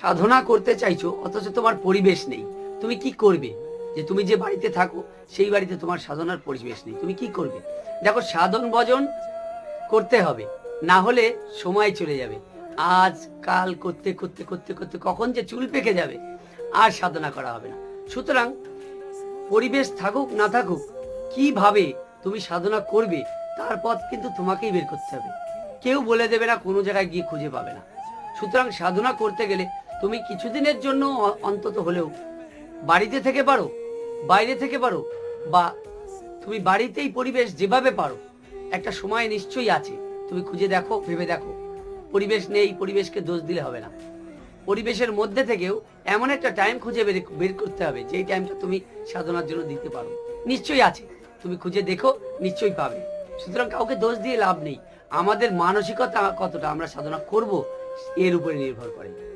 সাধনা করতে চাইছো অথচ তোমার পরিবেশ নেই, তুমি কি করবে? যে তুমি যে বাড়িতে থাকো সেই বাড়িতে তোমার সাধনার পরিবেশ নেই, তুমি কি করবে? দেখো, সাধন ভজন করতে হবে, না হলে সময় চলে যাবে। আজ কাল করতে করতে করতে করতে কখন যে চুল পেকে যাবে, আর সাধনা করা হবে না। সুতরাং পরিবেশ থাকুক না থাকুক, কিভাবে তুমি সাধনা করবে তার পথ কিন্তু তোমাকেই বের করতে হবে। কেউ বলে দেবে না, কোনো জায়গায় গিয়ে খুঁজে পাবে না। সুতরাং সাধনা করতে গেলে তুমি কিছুদিনের জন্য অন্তত হলেও বাড়িতে থেকে পারো, বাইরে থেকে পারো, বা তুমি বাড়িতেই পরিবেশ যেভাবে পারো, একটা সময় নিশ্চয়ই আছে, তুমি খুঁজে দেখো, ভেবে দেখো। পরিবেশ নেই, পরিবেশকে দোষ দিলে হবে না। পরিবেশের মধ্যে থেকেও এমন একটা টাইম খুঁজে বের করতে হবে যেই টাইমটা তুমি সাধনার জন্য দিতে পারো। নিশ্চয়ই আছে, তুমি খুঁজে দেখো, নিশ্চয়ই পাবে। সুতরাং কাউকে দোষ দিয়ে লাভ নেই। আমাদের মানসিকতা কতটা আমরা সাধনা করব এর উপরে নির্ভর করে।